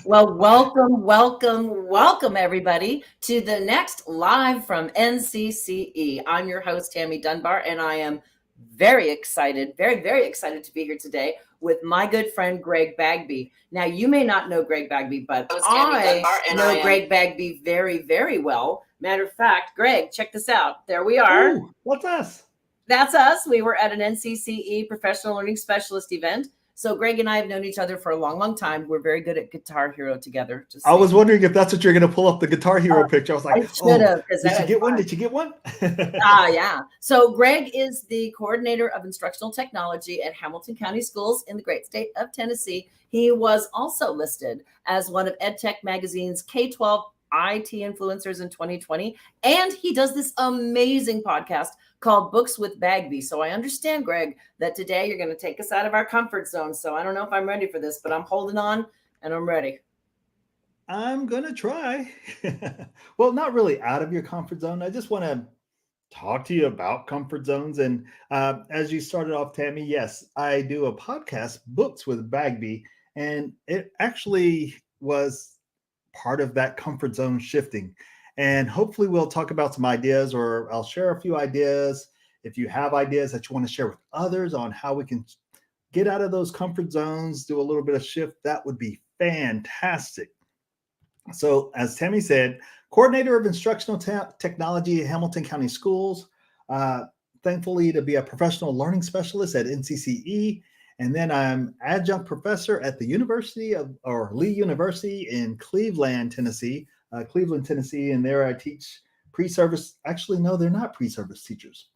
Well, welcome, everybody, to the next live from NCCE. I'm your host, Tammy Dunbar, and I am very excited, very excited to be here today with my good friend, Greg Bagby. Now, you may not know Greg Bagby, but I know Greg Bagby very well. Matter of fact, Greg, check this out. There we are. Ooh, what's us? That's us. We were at an NCCE Professional Learning Specialist event. So Greg and I have known each other for a long time. We're very good at Guitar Hero together. I was wondering if that's what you're going to pull up the Guitar Hero picture. I was like, did you get one? Did you get one? Yeah. So Greg is the coordinator of instructional technology at Hamilton County Schools in the great state of Tennessee. He was also listed as one of EdTech Magazine's K-12 IT influencers in 2020. And he does this amazing podcast called Books with Bagby. So I understand, Greg, that today you're going to take us out of our comfort zone. So I don't know if I'm ready for this, but I'm holding on and I'm ready. I'm going to try. Well, not really out of your comfort zone. I just want to talk to you about comfort zones. And as you started off, Tammy, yes, I do a podcast, Books with Bagby, and it actually was part of that comfort zone shifting. And hopefully we'll talk about some ideas, or I'll share a few ideas. If you have ideas that you want to share with others on how we can get out of those comfort zones, do a little bit of shift, that would be fantastic. So as Tammy said, coordinator of instructional technology at Hamilton County Schools, thankfully to be a professional learning specialist at NCCE. And then I'm adjunct professor at the Lee University in Cleveland, Tennessee. And there I teach pre-service. Actually, no, they're not pre-service teachers.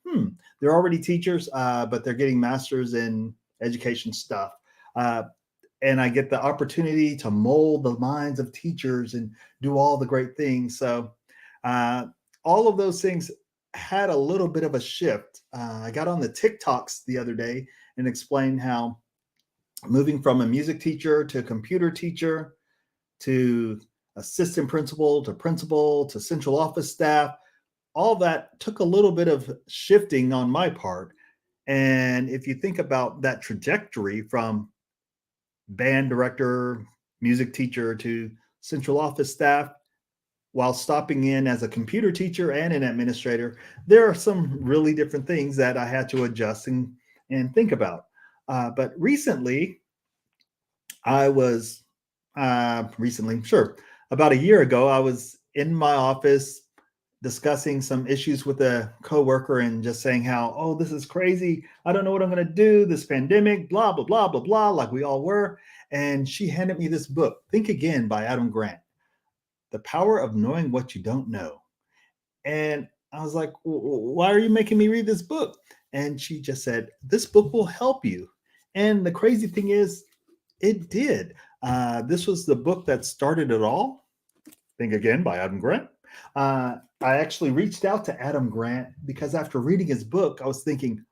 They're already teachers, but they're getting masters in education stuff. And I get the opportunity to mold the minds of teachers and do all the great things. So all of those things had a little bit of a shift. I got on the TikToks the other day and explained how moving from a music teacher to computer teacher to assistant principal to central office staff, all that took a little bit of shifting on my part. And if you think about that trajectory from band director, music teacher to central office staff, while stopping in as a computer teacher and an administrator, there are some really different things that I had to adjust and think about. But recently, about a year ago, I was in my office discussing some issues with a coworker and just saying how, oh, this is crazy. I don't know what I'm going to do. This pandemic, blah, blah, blah, blah, blah, like we all were. And she handed me this book, Think Again by Adam Grant, The Power of Knowing What You Don't Know. And I was like, why are you making me read this book? And she just said, this book will help you. And the crazy thing is, it did. This was the book that started it all. Think Again by Adam Grant. I actually reached out to Adam Grant because after reading his book, I was thinking,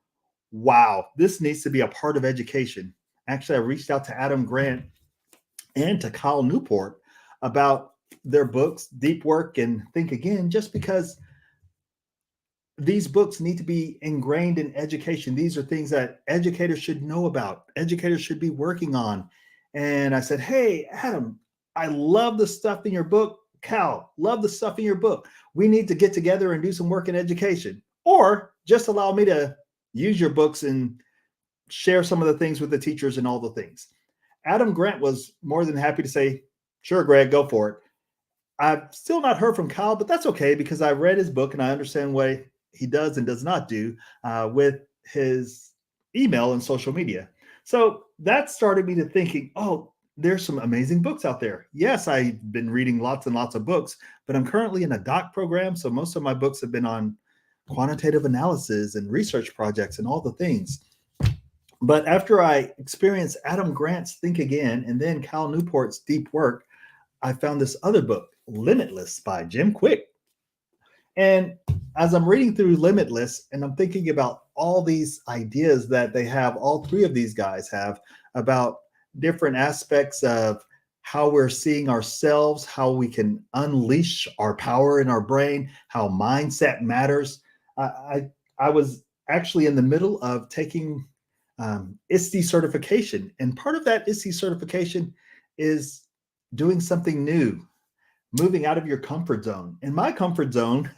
wow, this needs to be a part of education. Actually, I reached out to Adam Grant and to Kyle Newport about their books, Deep Work and Think Again, just because these books need to be ingrained in education. These are things that educators should know about, educators should be working on. And I said, hey, Adam, I love the stuff in your book. Cal, love the stuff in your book. We need to get together and do some work in education, or just allow me to use your books and share some of the things with the teachers and all the things. Adam Grant was more than happy to say, sure, Greg, go for it. I've still not heard from Kyle, but that's okay because I read his book and I understand what he does and does not do with his email and social media. So that started me to thinking, oh, there's some amazing books out there. Yes, I've been reading lots and lots of books, but I'm currently in a doc program. So most of my books have been on quantitative analysis and research projects and all the things. But after I experienced Adam Grant's Think Again and then Cal Newport's Deep Work, I found this other book, Limitless by Jim Kwik. And as I'm reading through Limitless and I'm thinking about all these ideas that they have, all three of these guys have about different aspects of how we're seeing ourselves, how we can unleash our power in our brain, how mindset matters. I was actually in the middle of taking ISTE certification. And part of that ISTE certification is doing something new, moving out of your comfort zone. And my comfort zone,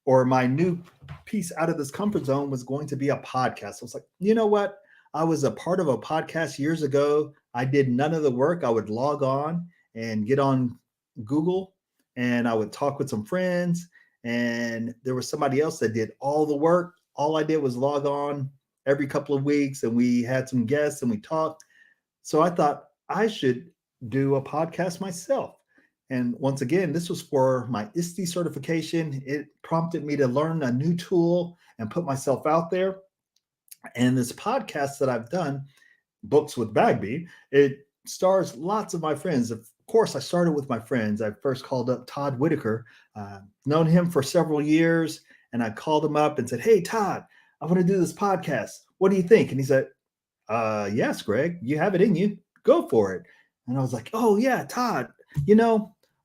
or my new piece out of this comfort zone, was going to be a podcast. I was like, you know what? I was a part of a podcast years ago. I did none of the work. I would log on and get on Google, and I would talk with some friends, and there was somebody else that did all the work. All I did was log on every couple of weeks, and we had some guests and we talked. So I thought I should do a podcast myself. And once again, this was for my ISTE certification. It prompted me to learn a new tool and put myself out there. And this podcast that I've done, Books with Bagby, it stars lots of my friends. Of course, I started with my friends. I first called up Todd Whitaker, known him for several years. And I called him up and said, hey, Todd, I want to do this podcast. What do you think? And he said, yes, Greg, you have it in you. Go for it. And I was like, oh, yeah, Todd,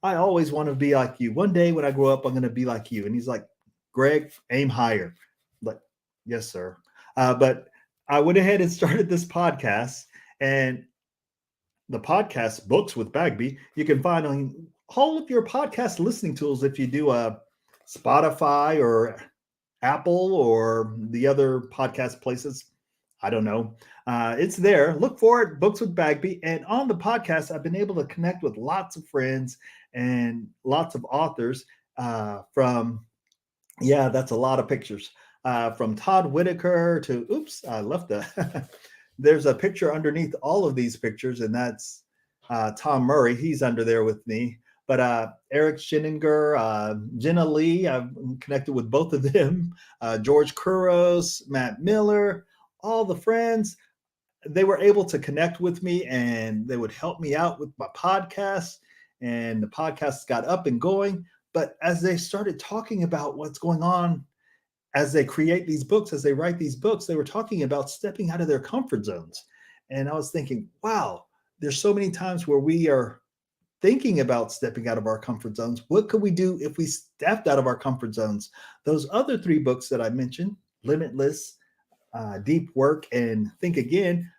I always want to be like you. One day when I grow up, I'm going to be like you. And he's like, Greg, aim higher. I'm like, yes, sir. But I went ahead and started this podcast, and the podcast Books with Bagby, you can find on all of your podcast listening tools. If you do a Spotify or Apple or the other podcast places, I don't know. It's there. Look for it, Books with Bagby. And on the podcast, I've been able to connect with lots of friends and lots of authors from, that's a lot of pictures. From Todd Whitaker to, oops, I left there's a picture underneath all of these pictures, and that's Tom Murray. He's under there with me. But Eric Schinninger, Jenna Lee, I've connected with both of them. George Kuros, Matt Miller, all the friends. They were able to connect with me, and they would help me out with my podcast. And the podcast got up and going. But as they started talking about what's going on, as they create these books, as they write these books, they were talking about stepping out of their comfort zones. And I was thinking, wow, there's so many times where we are thinking about stepping out of our comfort zones. What could we do if we stepped out of our comfort zones? Those other 3 books that I mentioned, Limitless, Deep Work, and Think Again,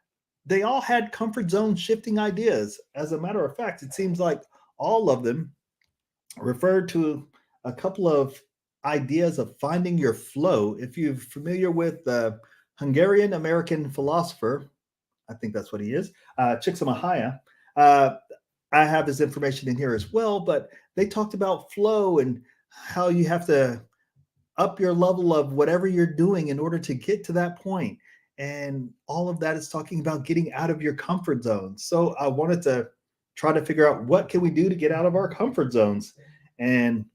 they all had comfort zone shifting ideas. As a matter of fact, it seems like all of them referred to a couple of ideas of finding your flow. If you're familiar with the Hungarian American philosopher, I think that's what he is, Csikszentmihalyi, I have his information in here as well, but they talked about flow and how you have to up your level of whatever you're doing in order to get to that point. And all of that is talking about getting out of your comfort zone. So I wanted to try to figure out what can we do to get out of our comfort zones. And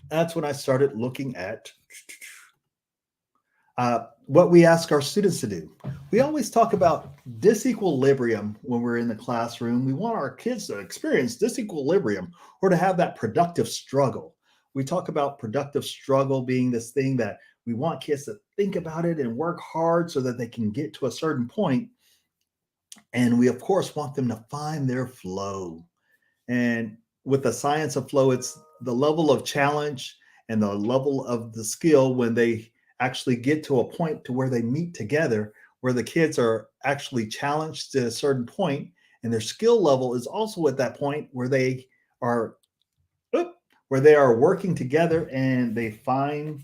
that's when I started looking at what we ask our students to do. We always talk about disequilibrium when we're in the classroom. We want our kids to experience disequilibrium or to have that productive struggle. We talk about productive struggle being this thing that we want kids to think about it and work hard so that they can get to a certain point. And we, of course, want them to find their flow. And with the science of flow, it's the level of challenge and the level of the skill when they actually get to a point to where they meet together, where the kids are actually challenged to a certain point, and their skill level is also at that point where they are working together and they find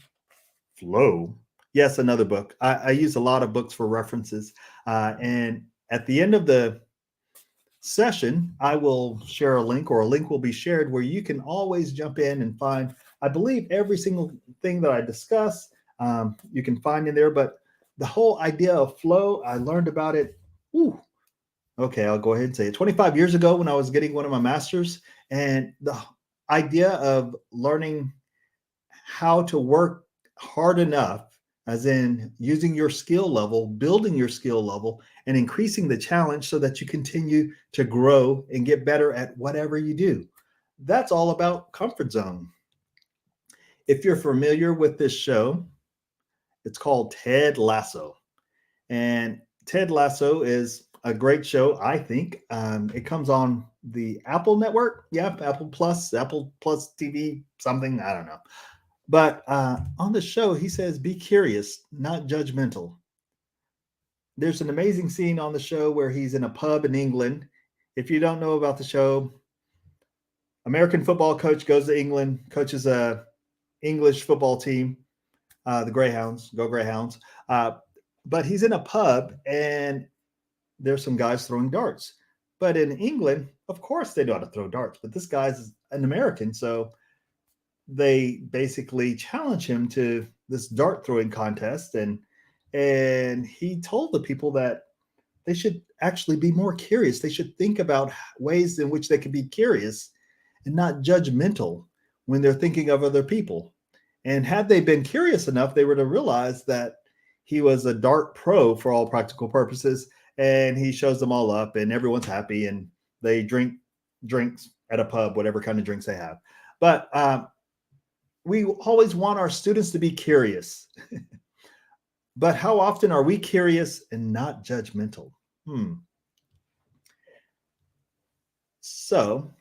flow. Yes, another book. I use a lot of books for references. And at the end of the session, I will share a link, or a link will be shared where you can always jump in and find, I believe, every single thing that I discuss, you can find in there. But the whole idea of flow, I learned about it. Okay, I'll go ahead and say it. 25 years ago when I was getting one of my masters, and the idea of learning how to work hard enough, as in using your skill level, building your skill level, and increasing the challenge so that you continue to grow and get better at whatever you do. That's all about comfort zone. If you're familiar with this show, it's called Ted Lasso. And Ted Lasso is a great show, I think. It comes on the Apple network. Yeah, Apple Plus TV, something, I don't know. But on the show, he says, be curious, not judgmental. there's an amazing scene on the show where he's in a pub in England. If you don't know about the show, American football coach goes to England, coaches a English football team, the Greyhounds, go Greyhounds. But he's in a pub and there's some guys throwing darts. But in England, of course, they know how to throw darts. But this guy's an American, so they basically challenge him to this dart throwing contest, and he told the people that they should actually be more curious. They should think about ways in which they can be curious and not judgmental when they're thinking of other people. And had they been curious enough, they would have realized that he was a dart pro for all practical purposes, and he shows them all up, and everyone's happy, and they drink drinks at a pub, whatever kind of drinks they have. But we always want our students to be curious. But how often are we curious and not judgmental? So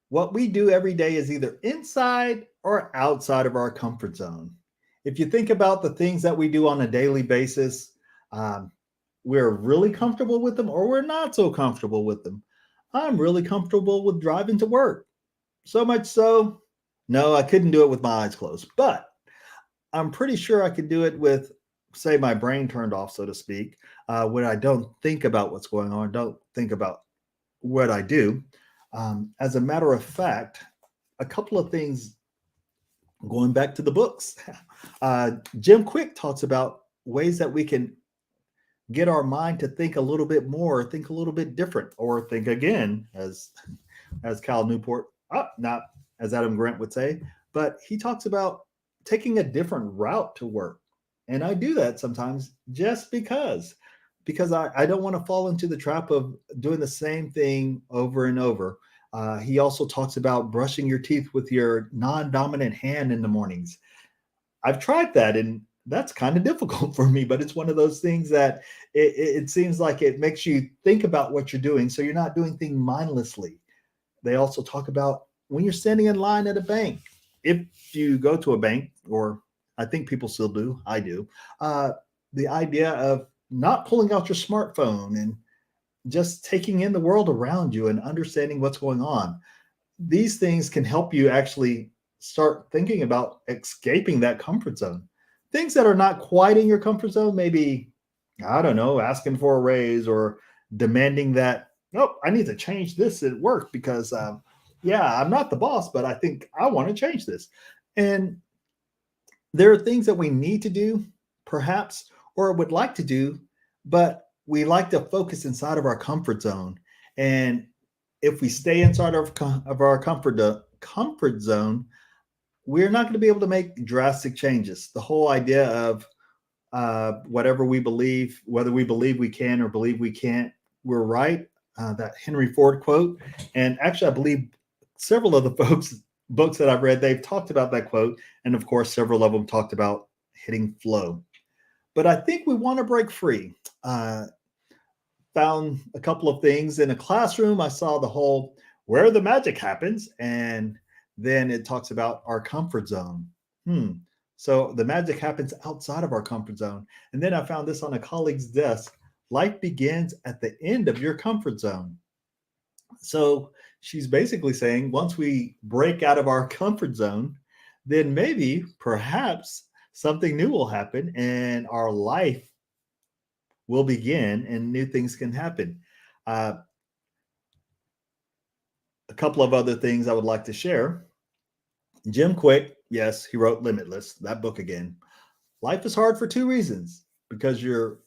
what we do every day is either inside or outside of our comfort zone. If you think about the things that we do on a daily basis, we're really comfortable with them or we're not so comfortable with them. I'm really comfortable with driving to work. So much so, no, I couldn't do it with my eyes closed, but I'm pretty sure I could do it with, say, my brain turned off, so to speak, when I don't think about what's going on, don't think about what I do. As a matter of fact, a couple of things going back to the books. Jim Kwik talks about ways that we can get our mind to think a little bit more, think a little bit different, or think again, as Cal Newport, not as Adam Grant would say, but he talks about taking a different route to work. And I do that sometimes just because I don't want to fall into the trap of doing the same thing over and over. He also talks about brushing your teeth with your non-dominant hand in the mornings. I've tried that, and that's kind of difficult for me, but it's one of those things that it seems like it makes you think about what you're doing, so you're not doing things mindlessly. They also talk about when you're standing in line at a bank. If you go to a bank, or I think people still do, I do, the idea of not pulling out your smartphone and just taking in the world around you and understanding what's going on. These things can help you actually start thinking about escaping that comfort zone. Things that are not quite in your comfort zone, maybe, I don't know, asking for a raise or demanding that, oh, I need to change this at work because, I'm not the boss, but I think I want to change this. And there are things that we need to do, perhaps, or would like to do, but we like to focus inside of our comfort zone. And if we stay inside of our comfort zone, we're not going to be able to make drastic changes. The whole idea of whatever we believe, whether we believe we can or believe we can't, we're right. That Henry Ford quote. And actually, I believe several of the books that I've read, they've talked about that quote. And of course, several of them talked about hitting flow. But I think we want to break free. Found a couple of things in a classroom. I saw the whole where the magic happens. And then it talks about our comfort zone. So the magic happens outside of our comfort zone. And then I found this on a colleague's desk. Life begins at the end of your comfort zone. So she's basically saying once we break out of our comfort zone, then maybe, perhaps, something new will happen and our life will begin and new things can happen. A couple of other things I would like to share. Jim Kwik, yes, he wrote Limitless, that book again. Life is hard for two reasons: because you're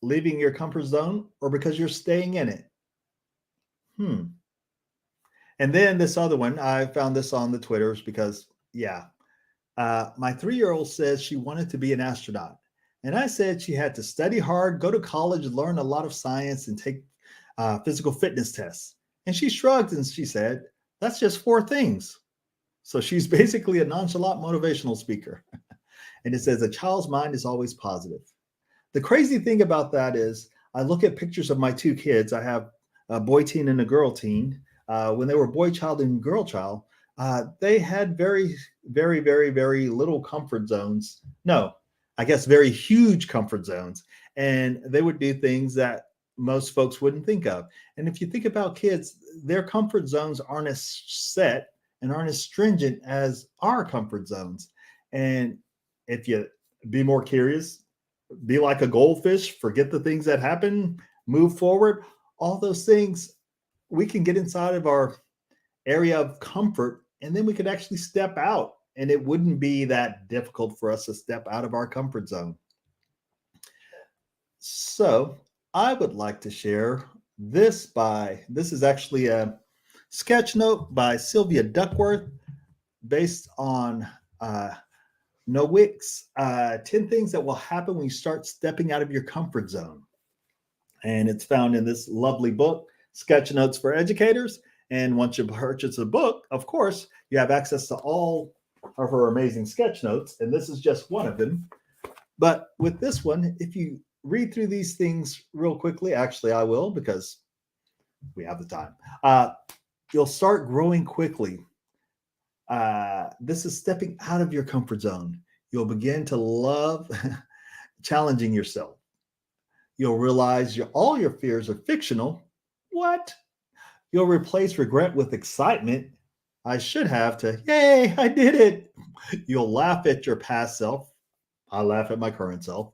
leaving your comfort zone or because you're staying in it. And then this other one, I found this on the Twitters because, my 3-year-old says she wanted to be an astronaut. And I said she had to study hard, go to college, learn a lot of science, and take physical fitness tests. And she shrugged and she said, that's just 4 things. So she's basically a nonchalant motivational speaker. And it says a child's mind is always positive. The crazy thing about that is I look at pictures of my 2 kids. I have a boy teen and a girl teen. When they were boy child and girl child, they had very, very, very, very little comfort zones. No, I guess, very huge comfort zones. And they would do things that most folks wouldn't think of. And if you think about kids, their comfort zones aren't as set and aren't as stringent as our comfort zones. And if you be more curious, be like a goldfish, forget the things that happen, move forward, all those things, we can get inside of our area of comfort, and then we could actually step out, and it wouldn't be that difficult for us to step out of our comfort zone. So I would like to share this is actually a sketch note by Sylvia Duckworth based on Nowick's 10 things that will happen when you start stepping out of your comfort zone. And it's found in this lovely book, Sketch Notes for Educators. And once you purchase the book, of course, you have access to all of her amazing sketch notes. And this is just one of them. But with this one, if you read through these things real quickly, actually, I will because we have the time. You'll start growing quickly. This is stepping out of your comfort zone. You'll begin to love challenging yourself. You'll realize all your fears are fictional. What? You'll replace regret with excitement. I should have to, yay, I did it. You'll laugh at your past self. I laugh at my current self.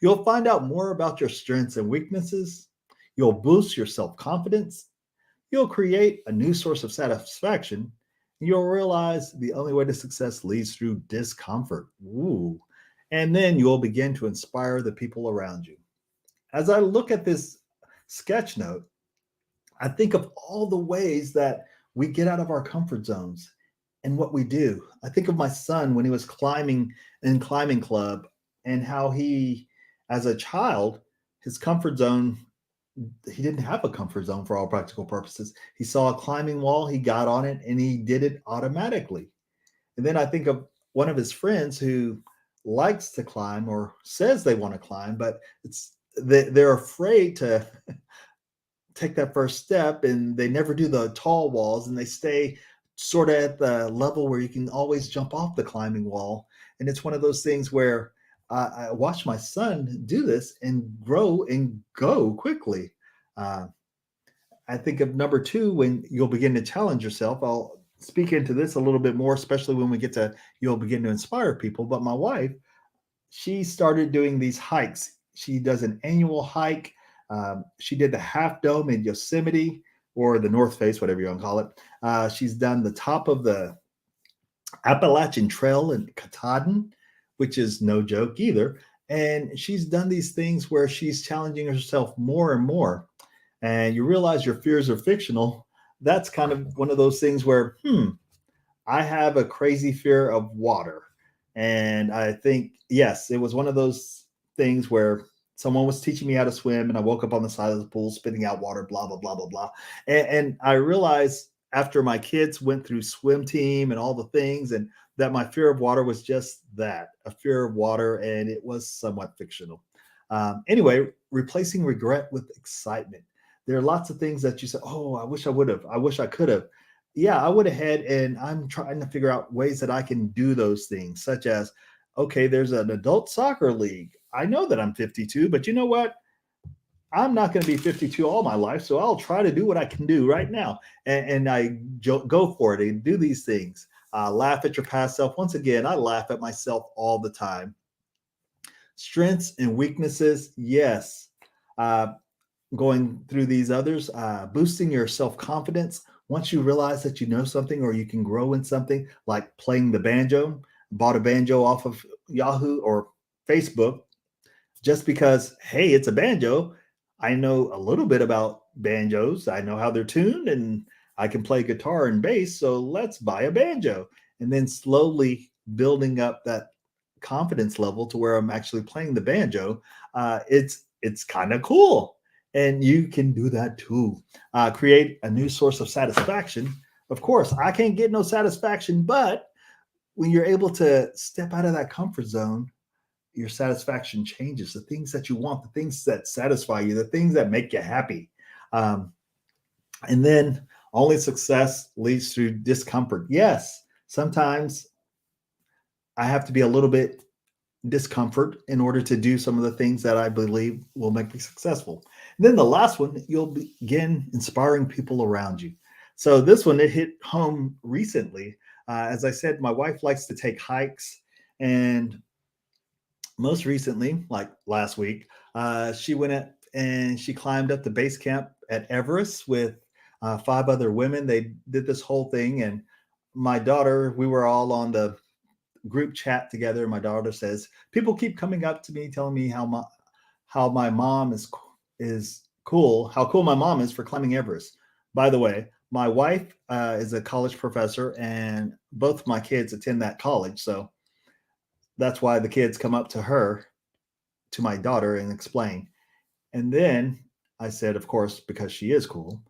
You'll find out more about your strengths and weaknesses. You'll boost your self-confidence. You'll create a new source of satisfaction. You'll realize the only way to success leads through discomfort. Ooh. And then you'll begin to inspire the people around you. As I look at this sketch note, I think of all the ways that we get out of our comfort zones and what we do. I think of my son when he was climbing in climbing club and how he, as a child, his comfort zone, he didn't have a comfort zone for all practical purposes. He saw a climbing wall, he got on it, and he did it automatically. And then I think of one of his friends who likes to climb or says they want to climb, but they're afraid to take that first step, and they never do the tall walls, and they stay sort of at the level where you can always jump off the climbing wall. And it's one of those things where I watch my son do this and grow and go quickly. I think of number 2, when you'll begin to challenge yourself. I'll speak into this a little bit more, especially when we get to you'll begin to inspire people. But my wife, she started doing these hikes. She does an annual hike. She did the Half Dome in Yosemite, or the North Face, whatever you want to call it. She's done the top of the Appalachian Trail in Katahdin, which is no joke either. And she's done these things where she's challenging herself more and more. And you realize your fears are fictional. That's kind of one of those things where, I have a crazy fear of water. And I think, yes, it was one of those things where someone was teaching me how to swim, and I woke up on the side of the pool spitting out water, blah, blah, blah, blah, blah. And I realized after my kids went through swim team and all the things, and that my fear of water was just that, a fear of water, and it was somewhat fictional. Anyway, replacing regret with excitement. There are lots of things that you say, oh, I wish I would have. I wish I could have. Yeah, I would have had, and I'm trying to figure out ways that I can do those things, such as, okay, there's an adult soccer league. I know that I'm 52, but you know what? I'm not going to be 52 all my life, so I'll try to do what I can do right now. And I go for it and do these things. Laugh at your past self. Once again, I laugh at myself all the time. Strengths and weaknesses, yes. Going through these others, boosting your self-confidence. Once you realize that you know something or you can grow in something, like playing the banjo, bought a banjo off of Yahoo or Facebook, just because, hey, it's a banjo. I know a little bit about banjos. I know how they're tuned, and I can play guitar and bass. So let's buy a banjo. And then slowly building up that confidence level to where I'm actually playing the banjo. It's kind of cool. And you can do that too. Create a new source of satisfaction. Of course, I can't get no satisfaction, but when you're able to step out of that comfort zone, your satisfaction changes. The things that you want, the things that satisfy you, the things that make you happy. And then only success leads through discomfort. Yes, sometimes I have to be a little bit discomfort in order to do some of the things that I believe will make me successful. And then the last one, you'll begin inspiring people around you. So this one, it hit home recently. As I said, my wife likes to take hikes, and most recently, like last week, she went up and she climbed up the base camp at Everest with 5 other women. They did this whole thing, and my daughter, we were all on the group chat together. My daughter says, "People keep coming up to me telling me how my mom is cool, how cool my mom is for climbing Everest." By the way, my wife is a college professor, and both my kids attend that college, so that's why the kids come up to her, to my daughter, and explain. And then I said, of course, because she is cool.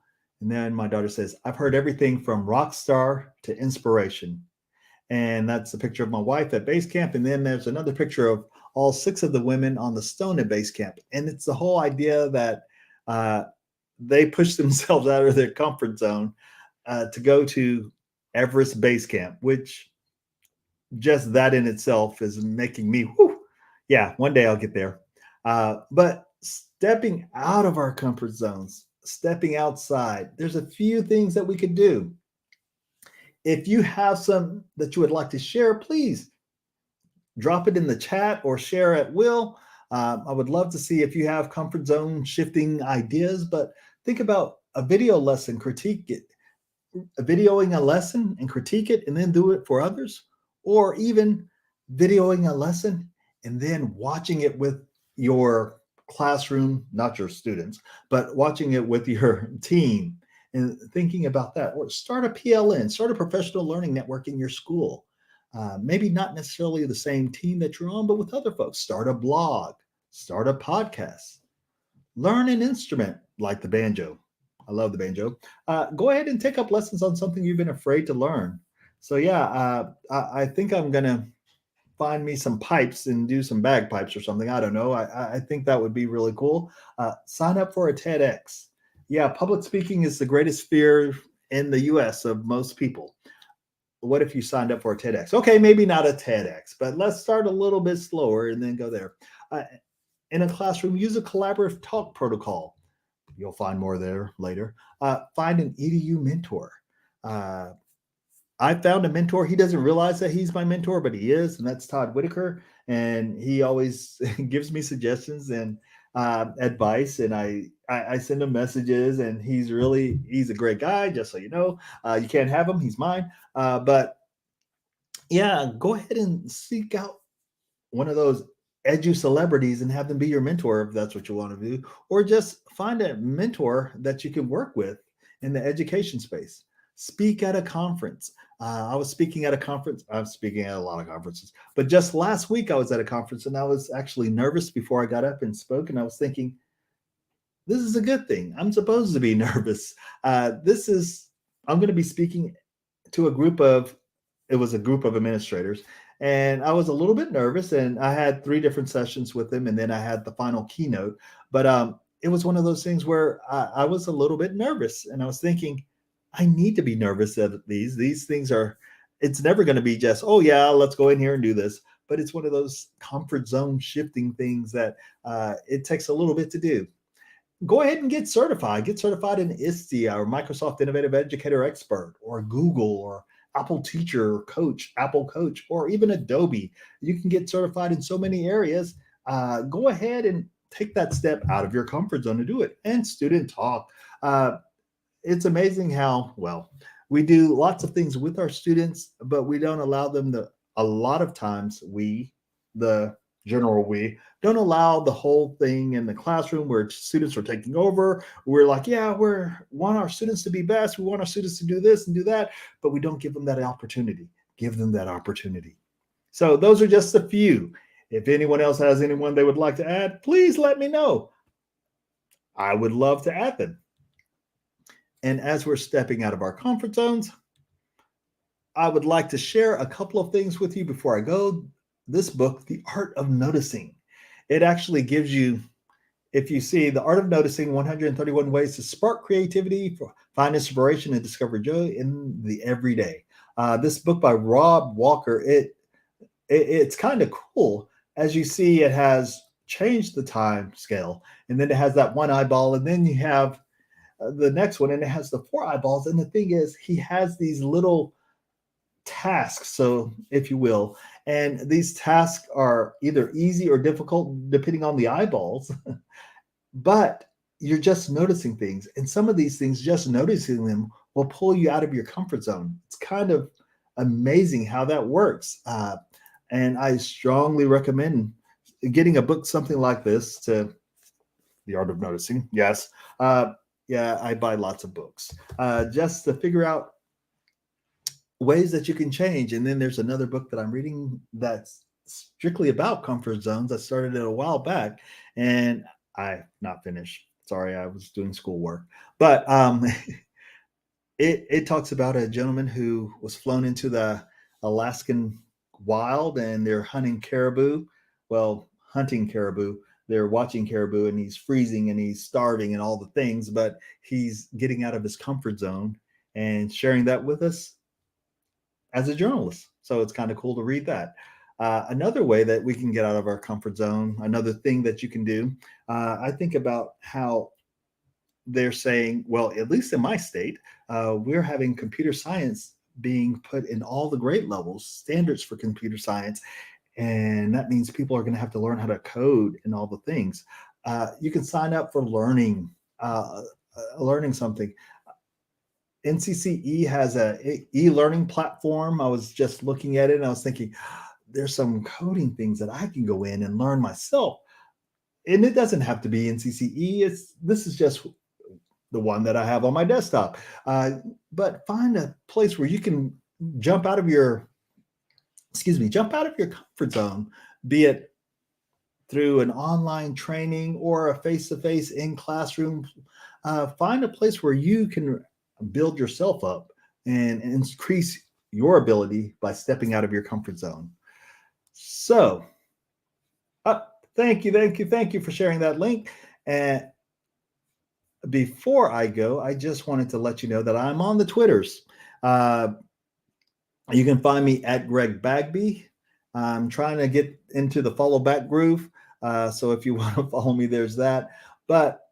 And then my daughter says, "I've heard everything from rock star to inspiration." And that's a picture of my wife at base camp. And then there's another picture of all 6 of the women on the stone at base camp. And it's the whole idea that uh, they push themselves out of their comfort zone to go to Everest base camp, which just that in itself is making me, whew, yeah, one day I'll get there. But stepping out of our comfort zones, stepping outside, there's a few things that we could do. If you have some that you would like to share, please drop it in the chat or share at will. I would love to see if you have comfort zone shifting ideas, but think about a video lesson, critique it, videoing a lesson and critique it and then do it for others, or even videoing a lesson and then watching it with your classroom, not your students, but watching it with your team and thinking about that. Or start a PLN, start a professional learning network in your school. Maybe not necessarily the same team that you're on, but with other folks. Start a blog, start a podcast, learn an instrument like the banjo. I love the banjo. Go ahead and take up lessons on something you've been afraid to learn. So yeah, I think I'm gonna find me some pipes and do some bagpipes or something. I don't know. I think that would be really cool. Sign up for a TEDx. Yeah, public speaking is the greatest fear in the US of most people. What if you signed up for a TEDx? Okay, maybe not a TEDx, but let's start a little bit slower and then go there. In a classroom, use a collaborative talk protocol. You'll find more there later. Find an EDU mentor. Uh, I found a mentor. He doesn't realize that he's my mentor, but he is, and that's Todd Whitaker. And he always gives me suggestions and advice, and I send him messages. And he's a great guy. Just so you know, you can't have him. He's mine. But yeah, go ahead and seek out one of those edu celebrities and have them be your mentor if that's what you want to do, or just find a mentor that you can work with in the education space. Speak at a conference. I was speaking at a conference. I'm speaking at a lot of conferences, but just last week I was at a conference and I was actually nervous before I got up and spoke. And I was thinking, this is a good thing. I'm supposed to be nervous. I'm going to be speaking to it was a group of administrators, and I was a little bit nervous, and I had 3 different sessions with them, and then I had the final keynote. But it was one of those things where I was a little bit nervous, and I was thinking, I need to be nervous at these. These things are, it's never going to be just, oh yeah, let's go in here and do this. But it's one of those comfort zone shifting things that it takes a little bit to do. Go ahead and get certified. Get certified in ISTE or Microsoft Innovative Educator Expert or Google or Apple Teacher Coach, Apple Coach, or even Adobe. You can get certified in so many areas. Go ahead and take that step out of your comfort zone to do it. And student talk. It's amazing how, well, we do lots of things with our students, but we don't allow them to, a lot of times the general we, don't allow the whole thing in the classroom where students are taking over. We're like, yeah, want our students to be best. We want our students to do this and do that, but we don't give them that opportunity. Give them that opportunity. So those are just a few. If anyone else has anyone they would like to add, please let me know. I would love to add them. And as we're stepping out of our comfort zones, I would like to share a couple of things with you before I go. This book, The Art of Noticing, it actually gives you, if you see The Art of Noticing, 131 Ways to Spark Creativity, Find Inspiration, and Discover Joy in the Everyday. This book by Rob Walker, it's kind of cool as you see, it has changed the time scale, and then it has that one eyeball, and then you have the next one, and it has the four eyeballs. And the thing is, he has these little tasks, so if you will, and these tasks are either easy or difficult depending on the eyeballs. But you're just noticing things, and some of these things, just noticing them will pull you out of your comfort zone. It's kind of amazing how that works. And I strongly recommend getting a book, something like this, to The Art of Noticing. Yes. Yeah, I buy lots of books just to figure out ways that you can change. And then there's another book that I'm reading that's strictly about comfort zones. I started it a while back and I not finished. Sorry, I was doing schoolwork. But it talks about a gentleman who was flown into the Alaskan wild, and they're hunting caribou. Well, hunting caribou. They're watching caribou, and he's freezing and he's starving and all the things, but he's getting out of his comfort zone and sharing that with us as a journalist. So it's kind of cool to read that. Another way that we can get out of our comfort zone, another thing that you can do, I think about how they're saying, well, at least in my state, we're having computer science being put in all the grade levels, standards for computer science. And that means people are going to have to learn how to code and all the things. You can sign up for learning something. NCCE has a e-learning platform. I was just looking at it and I was thinking, there's some coding things that I can go in and learn myself. And it doesn't have to be NCCE. This is just the one that I have on my desktop. But find a place where you can jump out of your comfort zone, be it through an online training or a face-to-face in classroom. Find a place where you can build yourself up and increase your ability by stepping out of your comfort zone. So, thank you for sharing that link. And before I go, I just wanted to let you know that I'm on the Twitters. You can find me at Greg Bagby. I'm trying to get into the follow back groove. So if you want to follow me, there's that. But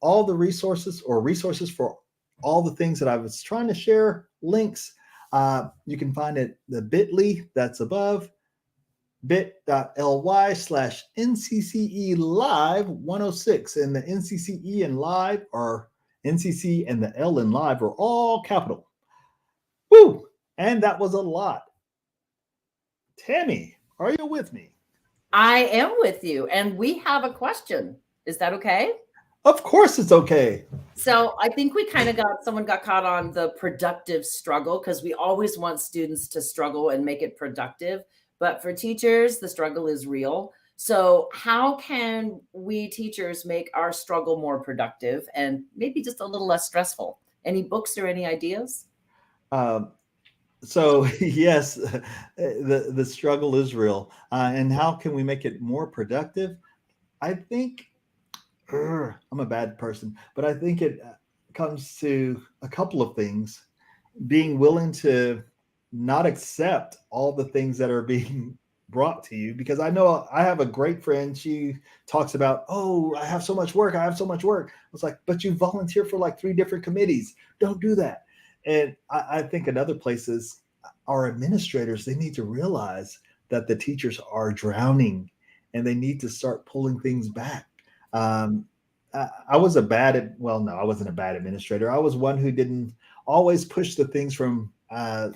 all the resources for all the things that I was trying to share, links, you can find it the bit.ly that's above, bit.ly/NCCE Live 106. And the NCCE and live are NCC and the L in live are all capital. Woo! And that was a lot. Tammy, are you with me? I am with you. And we have a question. Is that okay? Of course it's okay. So I think someone got caught on the productive struggle, because we always want students to struggle and make it productive. But for teachers, the struggle is real. So how can we teachers make our struggle more productive and maybe just a little less stressful? Any books or any ideas? So yes, the struggle is real. And how can we make it more productive? I think I'm a bad person, but I think it comes to a couple of things. Being willing to not accept all the things that are being brought to you, because I know I have a great friend. She talks about, oh, I have so much work. I was like, but you volunteer for like 3 different committees. Don't do that. And I think in other places, our administrators, they need to realize that the teachers are drowning and they need to start pulling things back. I was I wasn't a bad administrator. I was one who didn't always push the things from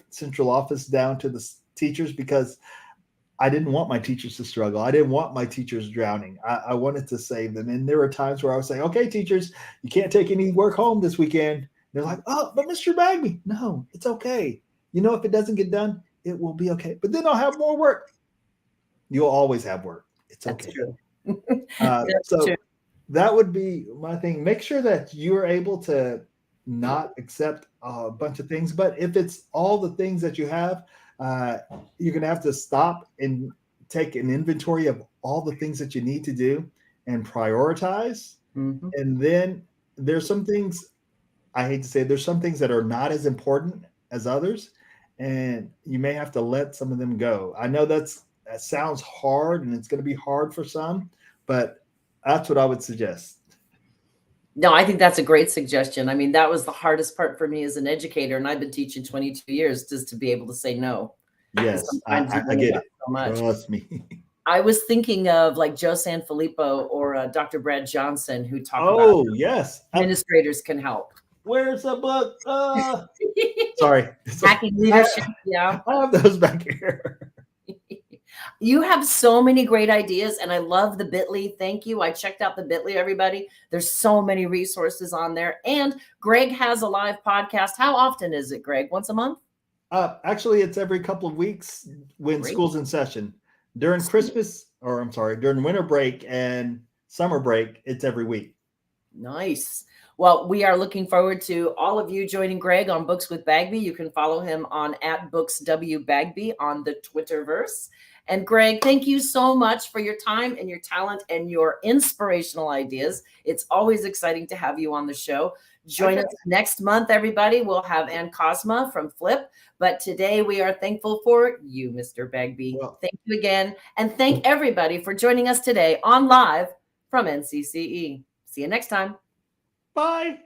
central office down to the teachers, because I didn't want my teachers to struggle. I didn't want my teachers drowning. I wanted to save them. And there were times where I was saying, okay, teachers, you can't take any work home this weekend. They're like, oh, but Mr. Bagby, no, it's okay. If it doesn't get done, it will be okay. But then I'll have more work. You'll always have work. It's okay. That's true. That's true. That would be my thing. Make sure that you're able to not accept a bunch of things. But if it's all the things that you have, you're going to have to stop and take an inventory of all the things that you need to do and prioritize. Mm-hmm. And then there's some things, I hate to say, there's some things that are not as important as others, and you may have to let some of them go. I know that's that sounds hard, and it's going to be hard for some, but that's what I would suggest. No, I think that's a great suggestion. I mean, that was the hardest part for me as an educator, and I've been teaching 22 years, just to be able to say no. Yes, Sometimes you I get it. so much. Trust me. I was thinking of like Joe Sanfilippo or Dr. Brad Johnson, who talk about Oh, yes. administrators can help. Where's the book? Sorry. Hacking leadership. Yeah. I have those back here. You have so many great ideas, and I love the Bitly. Thank you. I checked out the Bitly, everybody. There's so many resources on there. And Greg has a live podcast. How often is it, Greg? Once a month? Actually, it's every couple of weeks when school's in session. During during winter break and summer break, it's every week. Nice. Well, we are looking forward to all of you joining Greg on Books with Bagby. You can follow him on @BooksWBagby on the Twitterverse. And Greg, thank you so much for your time and your talent and your inspirational ideas. It's always exciting to have you on the show. Join us next month, everybody. We'll have Ann Cosma from Flip. But today we are thankful for you, Mr. Bagby. Well, thank you again. And thank everybody for joining us today on Live from NCCE. See you next time. Bye.